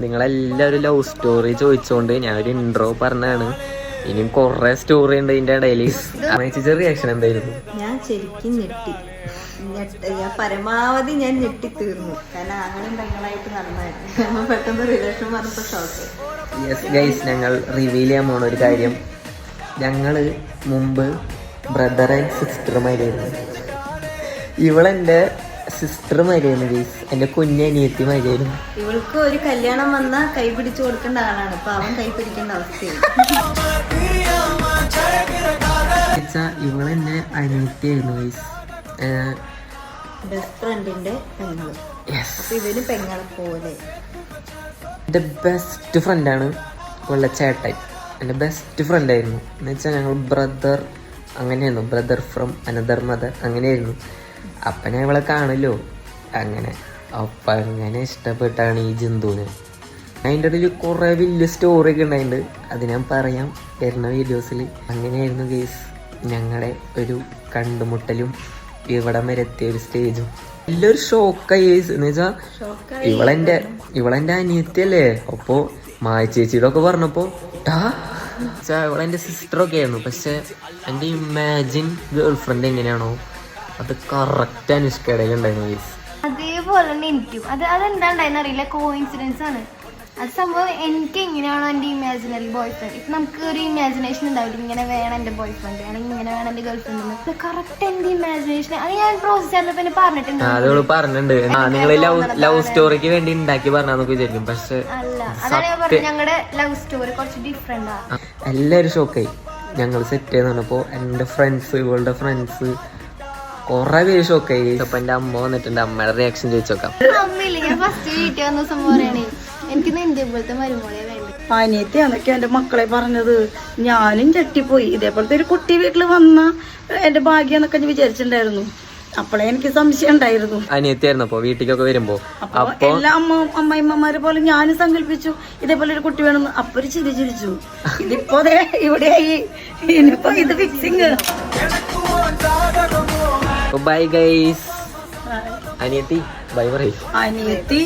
നിങ്ങളെല്ലാവരും love story ചോദിച്ചോണ്ട് ഞാനൊരു intro പറഞ്ഞാണ്. ഇനിയും കൊറേ സ്റ്റോറി ഉണ്ട് ഇതിന്റെ ഇടയിൽ. ചേച്ചി റിയാക്ഷൻ എന്തായിരുന്നു? ഞാൻ ശരിക്കും ഞെട്ടി. ഞാൻ പരമാവധി ഞാൻ ഞെട്ടിത്തീർന്നു. കാരണം അങ്ങനെ പെങ്ങളായിട്ട് നടന്നായിരുന്നു. പെട്ടെന്ന് റിലേഷൻ പറഞ്ഞപ്പോ ഷോക്ക്. യെസ് ഗൈസ്, ഞങ്ങൾ റിവീൽ ചെയ്യാൻ പോണ ഒരു കാര്യം, ഞങ്ങള് മുമ്പ് ബ്രദർ ആൻഡ് സിസ്റ്റർമാരായിരുന്നു. ഇവളെന്റെ സിസ്റ്റർമാരായിരുന്നു ഗൈസ്, എന്റെ കുഞ്ഞനിയത്തി മാരായിരുന്നു. ഇവൾക്ക് ഒരു കല്യാണം വന്നാൽ കൈ പിടിച്ചു കൊടുക്കേണ്ട ആളാണ്, ഇപ്പൊ അവൻ കൈ പിടിക്കേണ്ട അവസ്ഥയാണ്. ഇവളെന്നെ അനിയത്തിയായിരുന്നു ഗൈസ്, ബെസ്റ്റ് ഫ്രണ്ടിന്റെ പെങ്ങള്. അപ്പൊ ഇവന് പെങ്ങളെ പോലെ എൻ്റെ ബെസ്റ്റ് ഫ്രണ്ടാണ് ഇവളുടെ ചേട്ടൻ. എൻ്റെ ബെസ്റ്റ് ഫ്രണ്ടായിരുന്നു. എന്ന് വെച്ചാൽ ഞങ്ങൾ ബ്രദർ അങ്ങനെയായിരുന്നു, ബ്രദർ ഫ്രം അനദർ മദർ അങ്ങനെയായിരുന്നു. അപ്പം ഞാൻ ഇവളെ കാണല്ലോ അങ്ങനെ. അപ്പം അങ്ങനെ ഇഷ്ടപ്പെട്ടാണ് ഈ ജന്തുവിനെ. അതിൻ്റെ ഇടയിൽ കുറേ വലിയ സ്റ്റോറി ഒക്കെ ഉണ്ടായിട്ടുണ്ട്, അത് ഞാൻ പറയാം വരുന്ന വീഡിയോസിൽ. അങ്ങനെയായിരുന്നു ഗേസ് ഞങ്ങളുടെ ഒരു കണ്ടുമുട്ടലും ഇവിടം വരെ എത്തിയ ഒരു സ്റ്റേജും. വലിയൊരു ഷോക്കായി ഗേസ്. എന്ന് വെച്ചാൽ ഇവളെൻ്റെ അനിയത്തിയല്ലേ. അപ്പോൾ മായ ചേച്ചിയുടെ ഒക്കെ പറഞ്ഞപ്പോൾ ഇവളെൻ്റെ സിസ്റ്ററൊക്കെ ആയിരുന്നു. പക്ഷെ എൻ്റെ ഇമാജിൻ ഗേൾ ഫ്രണ്ട് എങ്ങനെയാണോ അത് കറക്റ്റ് അനുഷ്കയുടെ ഉണ്ടായിരുന്നു ഗേസ്. അതേപോലെ തന്നെ എനിക്കും അതെന്താണ്ടായെന്ന് അറിയില്ല, കോയിൻസിഡൻസ് ആണ് അത്. സംഭവം എനിക്ക് എങ്ങനെയാണോ എൻ്റെ ഇമാജിനറി ബോയ് ഫ്രണ്ട്, ഇപ്പം നമുക്ക് ഒരു ഇമാജിനേഷൻ ഉണ്ടാവില്ല, ഇങ്ങനെ വേണം എൻ്റെ ബോയ് ഫ്രണ്ട് അല്ലെങ്കിൽ ഇങ്ങനെ വേണം എൻ്റെ ഗേൾ ഫ്രണ്ട്. കറക്റ്റ് എൻ്റെ ഇമാജിനേഷൻ അത് ഞാൻ പ്രോസസ് ചെയ്തപ്പോൾ പിന്നെ പറഞ്ഞിട്ടുണ്ട്. അതോട് പറഞ്ഞിട്ടുണ്ട്, നിങ്ങൾ ലവ് സ്റ്റോറിക്ക് വേണ്ടി ഉണ്ടാക്കി പറഞ്ഞാന്നൊക്കെ വിചാരിക്കും. പക്ഷെ അല്ല, അതാണ് ഞാൻ പറഞ്ഞത്, ഞങ്ങളുടെ ലവ് സ്റ്റോറി കുറച്ച് ഡിഫറെന്റ് ആണ്. എല്ലാവരും ഷോക്കായി ഞങ്ങൾ സെറ്റ് ചെയ്ത് പറഞ്ഞപ്പോൾ. എൻ്റെ ഫ്രണ്ട്സ്, ഇവളുടെ ഫ്രണ്ട്സ് കൊറേ പേര് ഷോക്കായി. അപ്പൊ എൻ്റെ അമ്മ വന്നിട്ടുണ്ട്, അമ്മയുടെ റിയാക്ഷൻ ചോദിച്ചോക്കാം. അമ്മയില്ല, ഞാൻ ഫസ്റ്റ് വീട്ടിൽ വന്ന ദിവസം പറയണേ എനിക്ക് നിന്റെ പോലത്തെ മരുമോളെ വേണ്ട. അനിയത്തിയാന്നൊക്കെ എന്റെ മക്കളെ പറഞ്ഞത്. ഞാനും ചട്ടിപ്പോയി. ഇതേപോലത്തെ ഒരു കുട്ടി വീട്ടിൽ വന്ന എന്റെ ഭാഗ്യം എന്നൊക്കെ വിചാരിച്ചിട്ടുണ്ടായിരുന്നു. അപ്പോഴേ എനിക്ക് സംശയം ഉണ്ടായിരുന്നു. അനിയത്തിയായിരുന്നു അപ്പൊ വീട്ടിലേക്കൊക്കെ വരുമ്പോ അപ്പൊ എല്ലാ അമ്മായിമ്മമാരെ പോലെ ഞാനും സങ്കല്പിച്ചു ഇതേപോലെ ഒരു കുട്ടി വേണമെന്ന്. അപ്പൊ ഒരു ചിരിച്ചു. ഇതിപ്പോ ഇവിടെയായി. ഇനിയിപ്പോ ഇത് ഫിക്സിങ്. Bye guys. അനിയത്തി ബൈ പറയും. അനിയത്തി